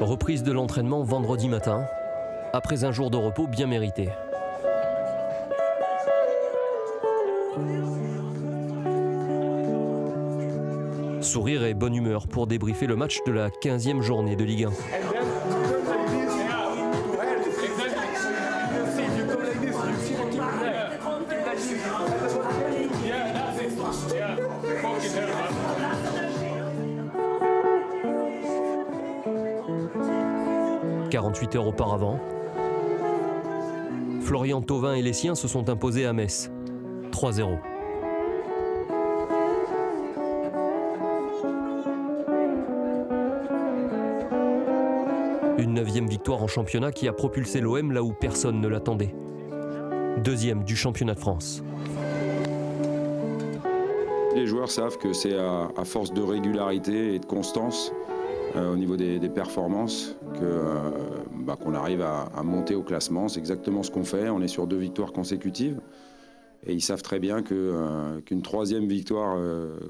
Reprise de l'entraînement vendredi matin, après un jour de repos bien mérité. Sourire et bonne humeur pour débriefer le match de la 15e journée de Ligue 1. « 48 heures auparavant, Florian Thauvin et les siens se sont imposés à Metz, 3-0. Une 9e victoire en championnat qui a propulsé l'OM là où personne ne l'attendait. 2e du championnat de France. Les joueurs savent que c'est à force de régularité et de constance au niveau des performances qu'on arrive à monter au classement. C'est exactement ce qu'on fait. On est sur 2 victoires consécutives. Et ils savent très bien qu'une 3e victoire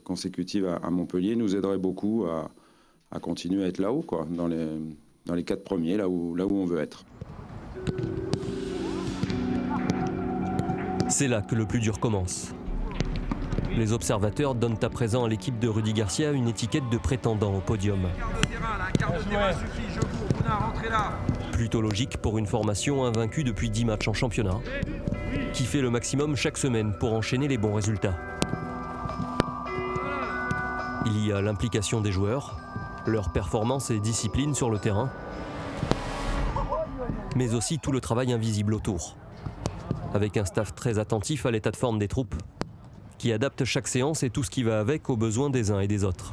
consécutive à Montpellier nous aiderait beaucoup à continuer à être là-haut, quoi, dans les 4 premiers, là où on veut être. C'est là que le plus dur commence. Les observateurs donnent à présent à l'équipe de Rudy Garcia une étiquette de prétendant au podium. Plutôt logique pour une formation invaincue depuis 10 matchs en championnat, qui fait le maximum chaque semaine pour enchaîner les bons résultats. Il y a l'implication des joueurs, leur performance et discipline sur le terrain, mais aussi tout le travail invisible autour, avec un staff très attentif à l'état de forme des troupes, qui adapte chaque séance et tout ce qui va avec aux besoins des uns et des autres.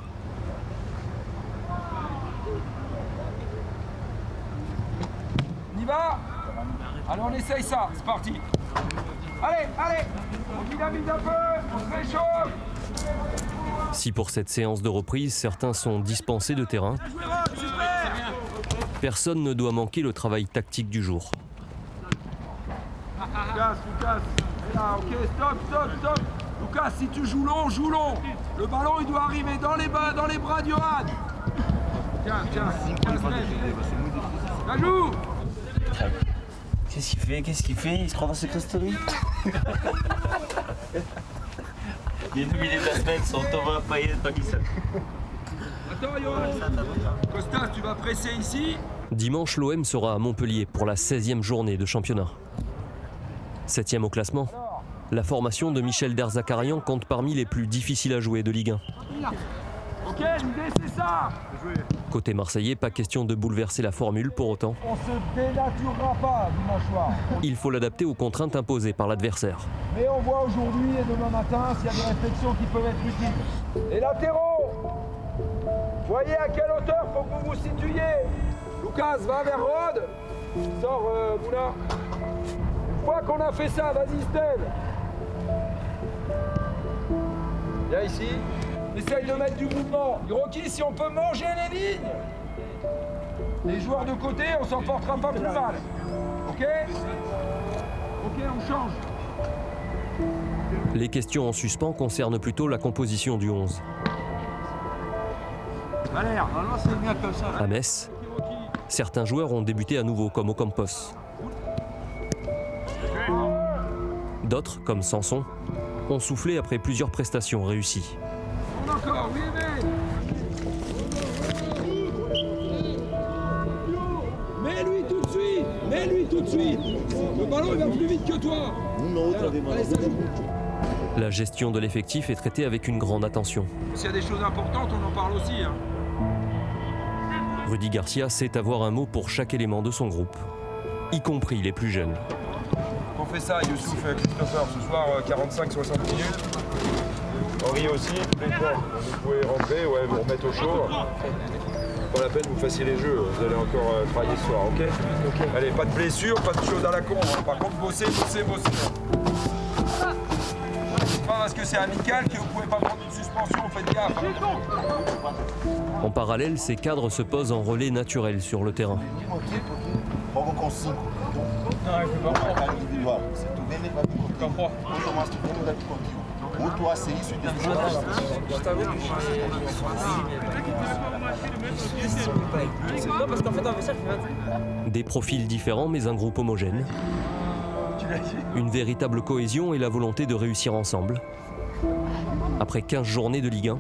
On y va? Allez, on essaye ça, c'est parti. Allez, on dynamise un peu, on se réchauffe. Si pour cette séance de reprise, certains sont dispensés de terrain, personne ne doit manquer le travail tactique du jour. Lucas. Et là, ok, stop. Lucas, si tu joues long, joue long. Le ballon, il doit arriver dans les bras de Johan. Tiens. La joue. Qu'est-ce qu'il fait? Il se croit dans ses cristaleries. Les nominés de la semaine sont Thomas, Payet, Paquissat. Attends, Johan. Costas, tu vas presser ici. Dimanche, l'OM sera à Montpellier pour la 16e journée de championnat. 7e au classement, la formation de Michel Derzakarian compte parmi les plus difficiles à jouer de Ligue 1. Ok, l'idée c'est ça. Côté marseillais, pas question de bouleverser la formule pour autant. On se dénaturera pas dimanche soir. Il faut l'adapter aux contraintes imposées par l'adversaire. Mais on voit aujourd'hui et demain matin s'il y a des réflexions qui peuvent être utiles. Les latéraux, voyez à quelle hauteur faut que vous vous situiez. Lucas, va vers Rod. Sors, Moulin. Une fois qu'on a fait ça, vas-y, Steve. Viens ici. Essaye de mettre du mouvement. Hiroki, si on peut manger les lignes. Les joueurs de côté, on s'en portera pas plus mal. Ok, on change. Les questions en suspens concernent plutôt la composition du 11. Valère, normalement c'est bien comme ça. À Metz, certains joueurs ont débuté à nouveau comme Ocampos. D'autres, comme Sanson, ont soufflé après plusieurs prestations réussies. Encore, oui, mais... Mets-lui tout de suite. Le ballon il va plus vite que toi. La gestion de l'effectif est traitée avec une grande attention. S'il y a des choses importantes, on en parle aussi. Rudy Garcia sait avoir un mot pour chaque élément de son groupe, y compris les plus jeunes. On fait ça, Youssouf, Christopher, ce soir, 45-60 minutes. Henri aussi, vous pouvez rentrer, vous remettre au chaud. Pas la peine que vous fassiez les jeux, vous allez encore travailler ce soir, ok? Allez, pas de blessures, pas de choses à la con. Par contre, bossez. C'est pas parce que c'est amical que vous pouvez pas prendre une suspension, faites gaffe. En parallèle, ces cadres se posent en relais naturel sur le terrain. Outro ACI Sud Des profils différents mais un groupe homogène. Une véritable cohésion et la volonté de réussir ensemble. Après 15 journées de Ligue 1,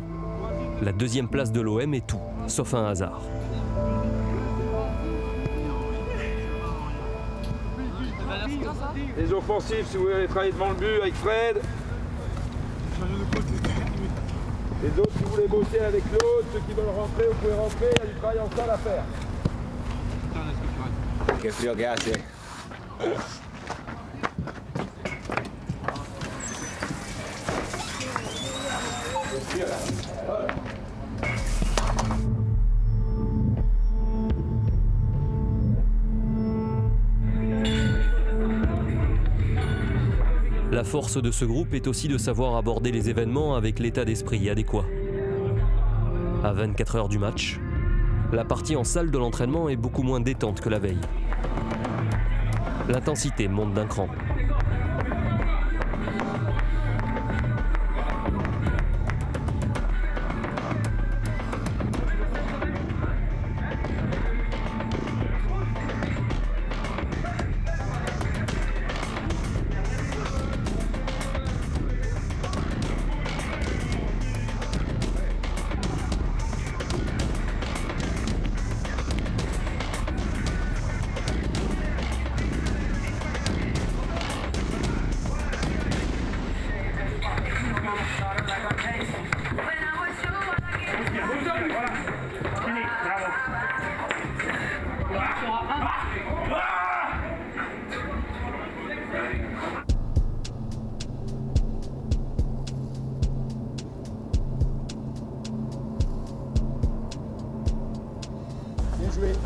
la deuxième place de l'OM est tout, sauf un hasard. Les offensifs, si vous voulez aller travailler devant le but avec Fred. Les autres, si vous voulez bosser avec l'autre, ceux qui veulent rentrer, vous pouvez rentrer, il y a du travail en salle à faire. Che frio che hace. La force de ce groupe est aussi de savoir aborder les événements avec l'état d'esprit adéquat. À 24 heures du match, la partie en salle de l'entraînement est beaucoup moins détente que la veille. L'intensité monte d'un cran.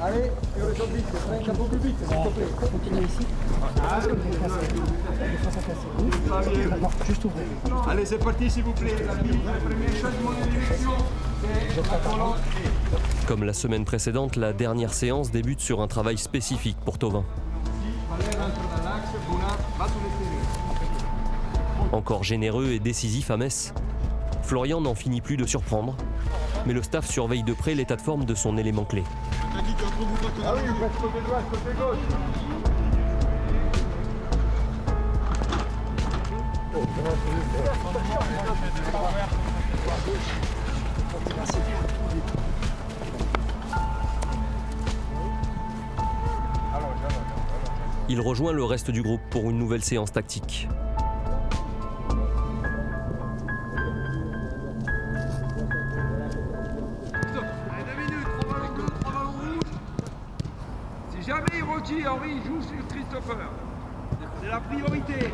Allez, et redescends vite, traîne un peu plus vite, s'il te plaît. Continue ici. Juste ouvrir. Allez, c'est parti, s'il vous plaît. La première chose de mon direction, c'est la colonne. Comme la semaine précédente, la dernière séance débute sur un travail spécifique pour Thauvin. Encore généreux et décisif à Metz, Florian n'en finit plus de surprendre, mais le staff surveille de près l'état de forme de son élément clé. Ah oui, vous faites côté droit, côté gauche. Il rejoint le reste du groupe pour une nouvelle séance tactique. Si jamais il retire, Henri joue sur Christopher. C'est la priorité.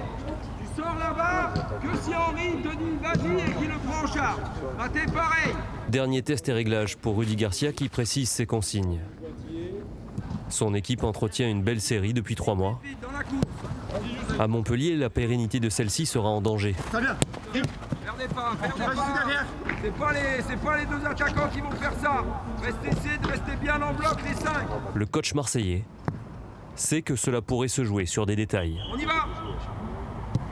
Tu sors là-bas que si Henri te dit vas-y et qu'il le prend en charge. Bah t'es pareil. Dernier test et réglage pour Rudy Garcia qui précise ses consignes. Son équipe entretient une belle série depuis 3 mois. À Montpellier, la pérennité de celle-ci sera en danger. Perdez pas. C'est pas les deux attaquants qui vont faire ça. Essayez de rester bien en bloc les 5. Le coach marseillais sait que cela pourrait se jouer sur des détails. On y va.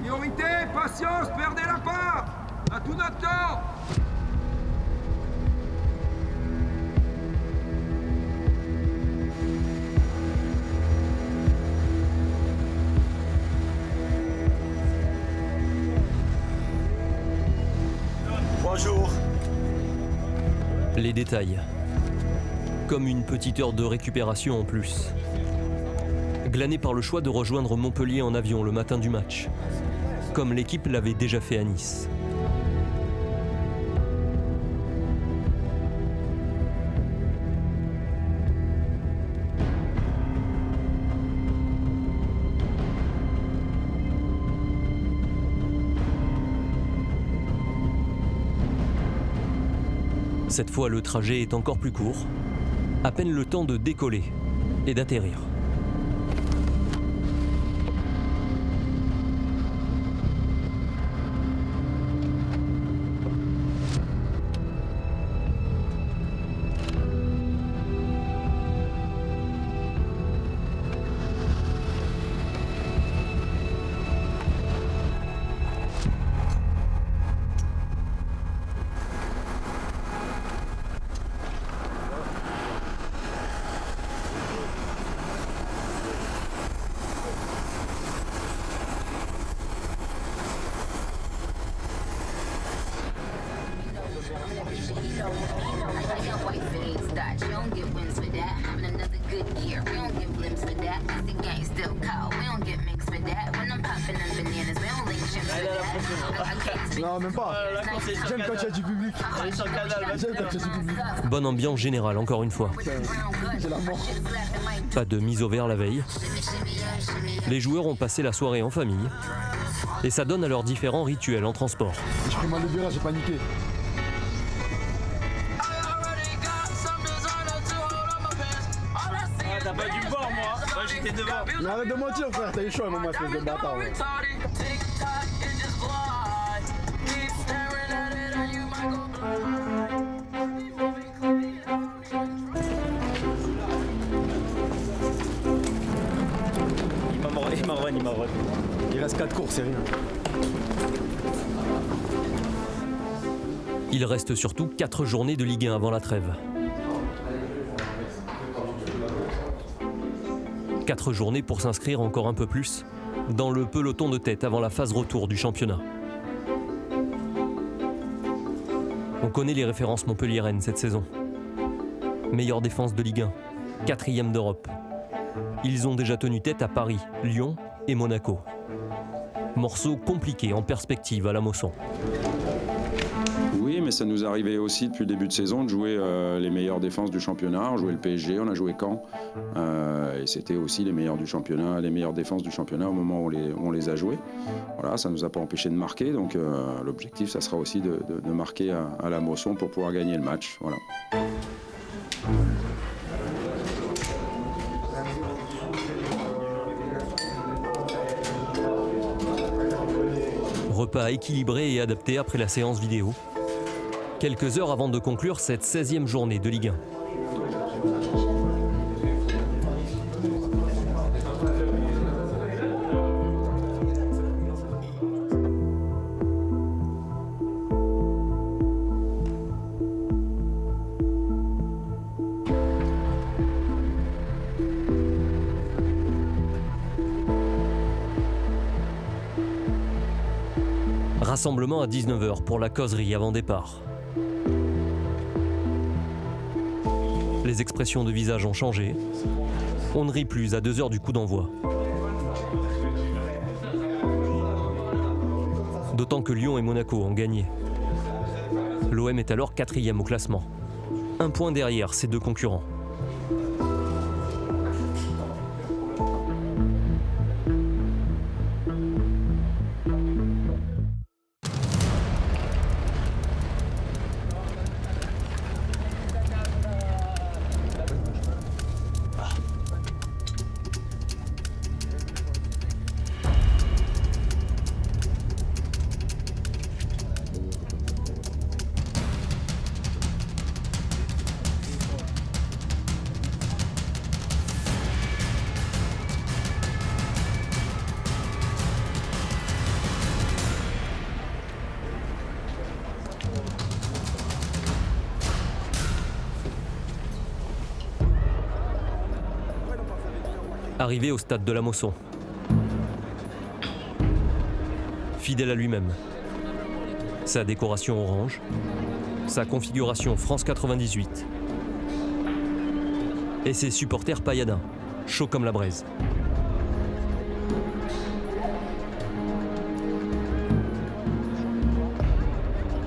Priorité, patience, perdez la part. À tout notre temps. Bonjour. Les détails. Comme une petite heure de récupération en plus. Glané par le choix de rejoindre Montpellier en avion le matin du match. Comme l'équipe l'avait déjà fait à Nice. Cette fois, le trajet est encore plus court. À peine le temps de décoller et d'atterrir. Non, même pas. J'aime quand il y a du public. J'aime quand il y a du public. Bonne ambiance générale, encore une fois. C'est la mort. Pas de mise au vert la veille. Les joueurs ont passé la soirée en famille. Et ça donne à leurs différents rituels en transport. Je prends ma libéra, j'ai paniqué. T'as pas dû me voir, moi j'étais devant. Mais arrête de mentir, frère, t'as eu chaud à un moment, espèce de bâtard. Ouais. Il m'a revenu. Il reste 4 courses, c'est rien. Il reste surtout 4 journées de Ligue 1 avant la trêve. 4 journées pour s'inscrire encore un peu plus dans le peloton de tête avant la phase retour du championnat. On connaît les références montpelliéraines cette saison. Meilleure défense de Ligue 1, 4e d'Europe. Ils ont déjà tenu tête à Paris, Lyon et Monaco. Morceau compliqué en perspective à la Mosson. Oui, mais ça nous arrivait aussi depuis le début de saison de jouer les meilleures défenses du championnat. On jouait le PSG, on a joué Caen. Et c'était aussi les meilleurs du championnat, les meilleures défenses du championnat au moment où on les a jouées. Voilà, ça ne nous a pas empêché de marquer. Donc l'objectif, ça sera aussi de marquer à la Mosson pour pouvoir gagner le match. Voilà. Repas équilibré et adapté après la séance vidéo. Quelques heures avant de conclure cette 16e journée de Ligue 1. Rassemblement à 19h pour la causerie avant départ. Les expressions de visage ont changé. On ne rit plus à 2 heures du coup d'envoi. D'autant que Lyon et Monaco ont gagné. L'OM est alors 4e au classement. 1 point derrière ses 2 concurrents. Arrivé au stade de la Mosson. Fidèle à lui-même. Sa décoration orange. Sa configuration France 98. Et ses supporters pailladins, chauds comme la braise.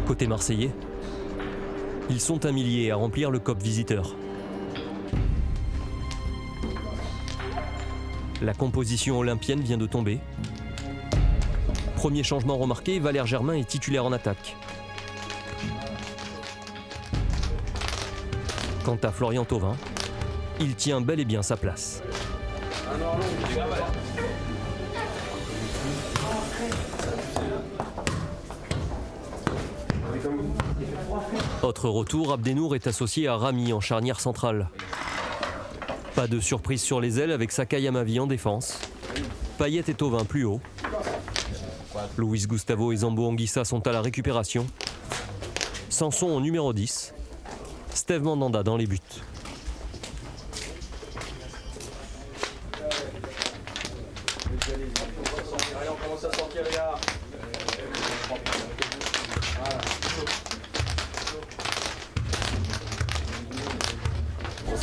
Côté marseillais, ils sont un millier à remplir le COP visiteur. La composition olympienne vient de tomber. Premier changement remarqué, Valère Germain est titulaire en attaque. Quant à Florian Thauvin, il tient bel et bien sa place. Autre retour, Abdenour est associé à Rami en charnière centrale. Pas de surprise sur les ailes avec Sakai Amavi en défense. Payet et Thauvin plus haut. Luis Gustavo et Zambo Anguissa sont à la récupération. Sanson au numéro 10. Steve Mandanda dans les buts.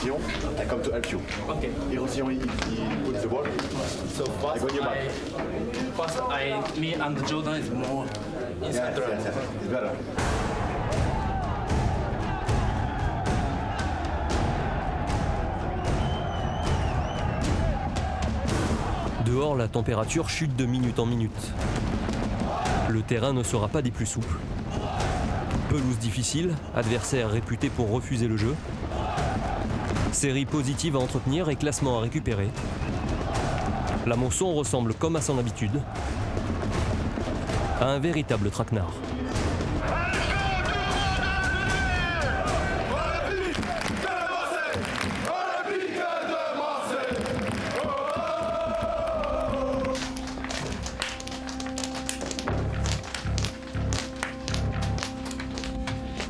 rotation, I come to help you. Okay. In rotation, he puts the ball. So I go in your back. me and Jordan is more inside the Yes, it's better. Dehors, la température chute de minute en minute. Le terrain ne sera pas des plus souples. Pelouse difficile, adversaire réputé pour refuser le jeu. Série positive à entretenir et classement à récupérer. La Mosson ressemble, comme à son habitude, à un véritable traquenard.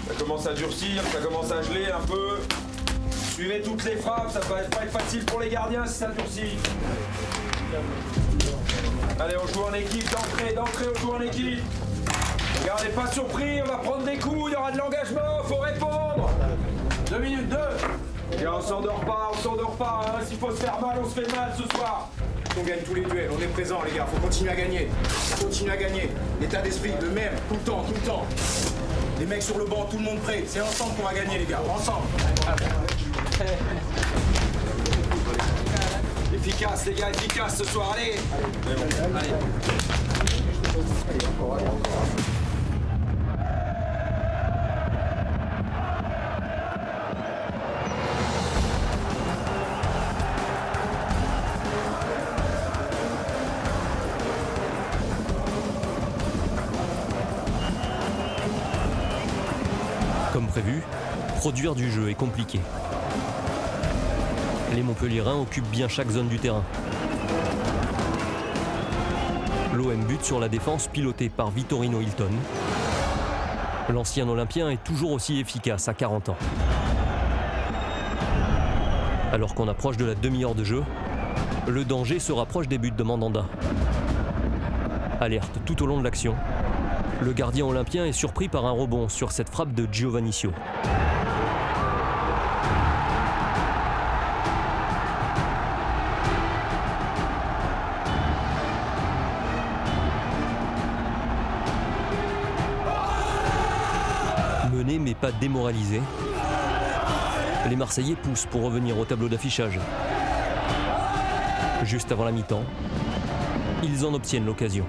Ça commence à durcir, ça commence à geler un peu. Suivez toutes les frappes, ça va pas être facile pour les gardiens si ça durcit. Allez, on joue en équipe, d'entrée, on joue en équipe. Regardez, pas surpris, on va prendre des coups, il y aura de l'engagement, faut répondre. 2 minutes, 2. Et on s'endort pas, hein. S'il faut se faire mal, on se fait mal ce soir. On gagne tous les duels, on est présent les gars, faut continuer à gagner. Continuer à gagner. L'état d'esprit, le même, tout le temps. Les mecs sur le banc, tout le monde prêt. C'est ensemble qu'on va gagner les gars, ensemble. Efficace les gars, efficace ce soir, allez. Allez. Comme prévu, produire du jeu est compliqué. Les Montpelliérains occupent bien chaque zone du terrain. L'OM bute sur la défense pilotée par Vittorino Hilton. L'ancien Olympien est toujours aussi efficace à 40 ans. Alors qu'on approche de la demi-heure de jeu, le danger se rapproche des buts de Mandanda. Alerte tout au long de l'action. Le gardien olympien est surpris par un rebond sur cette frappe de Giovannicio. Mené mais pas démoralisé, les Marseillais poussent pour revenir au tableau d'affichage. Juste avant la mi-temps, ils en obtiennent l'occasion.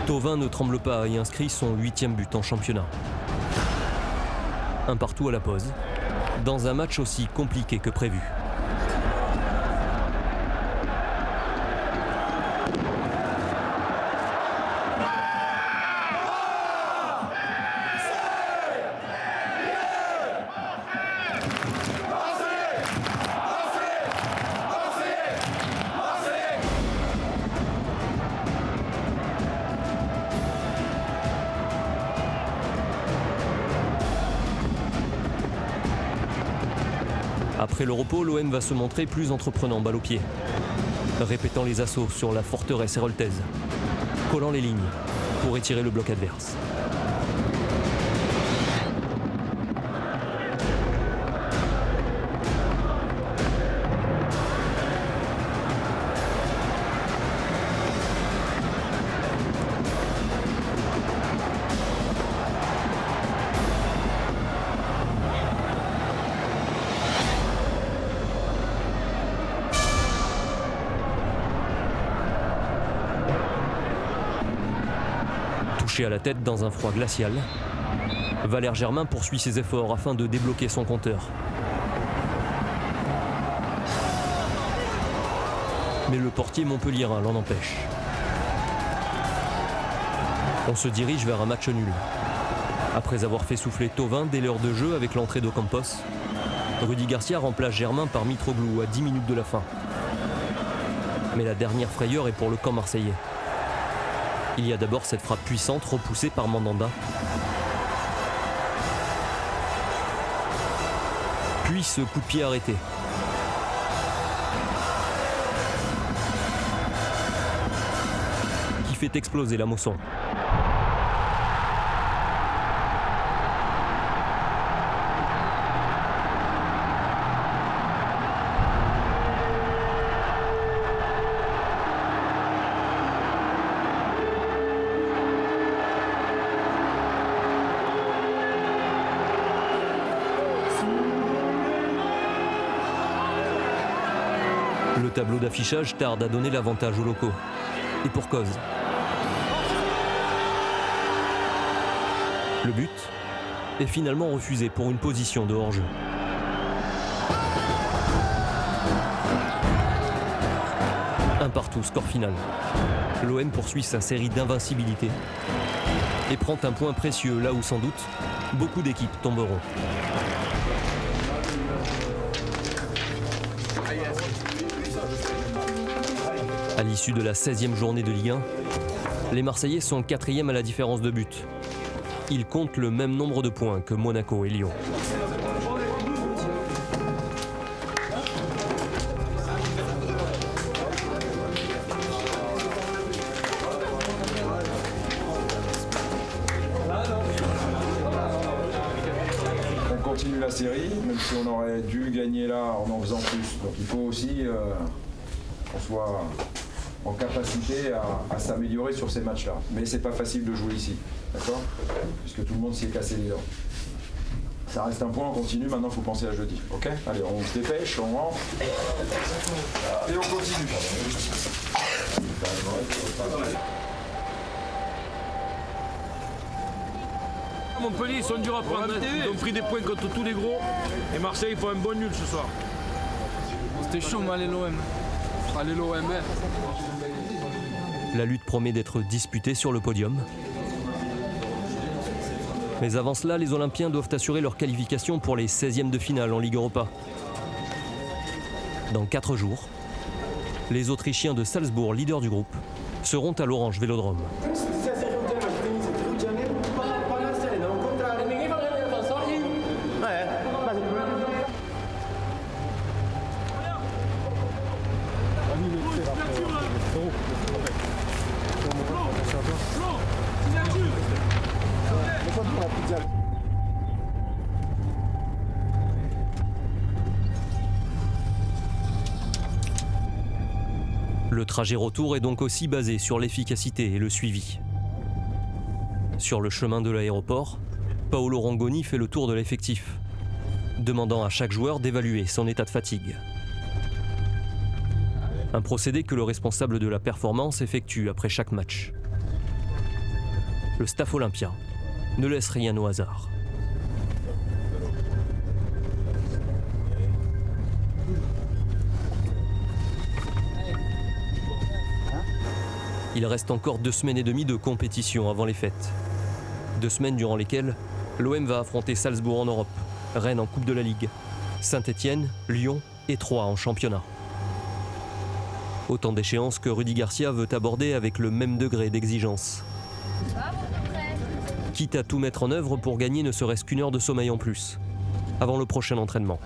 Thauvin ne tremble pas et inscrit son 8e but en championnat. Un partout à la pause, dans un match aussi compliqué que prévu. Après le repos, l'OM va se montrer plus entreprenant balle au pied, répétant les assauts sur la forteresse héroltaise, collant les lignes pour étirer le bloc adverse. Couché à la tête dans un froid glacial, Valère Germain poursuit ses efforts afin de débloquer son compteur. Mais le portier montpelliérain l'en empêche. On se dirige vers un match nul. Après avoir fait souffler Thauvin dès l'heure de jeu avec l'entrée d'Ocampos, Rudy Garcia remplace Germain par Mitroglou à 10 minutes de la fin. Mais la dernière frayeur est pour le camp marseillais. Il y a d'abord cette frappe puissante repoussée par Mandanda. Puis ce coup de pied arrêté. Qui fait exploser la Mosson. Le tableau d'affichage tarde à donner l'avantage aux locaux. Et pour cause. Le but est finalement refusé pour une position de hors-jeu. Un partout, score final. L'OM poursuit sa série d'invincibilité et prend un point précieux là où sans doute beaucoup d'équipes tomberont. À l'issue de la 16e journée de Ligue 1, les Marseillais sont 4e à la différence de but. Ils comptent le même nombre de points que Monaco et Lyon. On continue la série, même si on aurait dû gagner là en faisant plus. Donc il faut aussi qu'on soit en capacité à s'améliorer sur ces matchs-là. Mais c'est pas facile de jouer ici, d'accord? Puisque tout le monde s'y est cassé les dents. Ça reste un point, on continue, maintenant il faut penser à jeudi, ok? Allez, on se dépêche, on rentre, et on continue. Montpellier, ils sont durs à prendre. Ils ont pris des points contre tous les gros. Et Marseille, il faut un bon nul ce soir. C'était chaud, mais allez l'OM. Allez l'OM. La lutte promet d'être disputée sur le podium. Mais avant cela, les Olympiens doivent assurer leur qualification pour les 16e de finale en Ligue Europa. Dans 4 jours, les Autrichiens de Salzbourg, leader du groupe, seront à l'Orange Vélodrome. Le trajet retour est donc aussi basé sur l'efficacité et le suivi. Sur le chemin de l'aéroport, Paolo Rongoni fait le tour de l'effectif, demandant à chaque joueur d'évaluer son état de fatigue. Un procédé que le responsable de la performance effectue après chaque match. Le staff olympien ne laisse rien au hasard. Il reste encore 2 semaines et demie de compétition avant les fêtes. 2 semaines durant lesquelles l'OM va affronter Salzbourg en Europe, Rennes en Coupe de la Ligue, Saint-Étienne, Lyon et Troyes en championnat. Autant d'échéances que Rudy Garcia veut aborder avec le même degré d'exigence. Quitte à tout mettre en œuvre pour gagner ne serait-ce qu'1 heure de sommeil en plus, avant le prochain entraînement.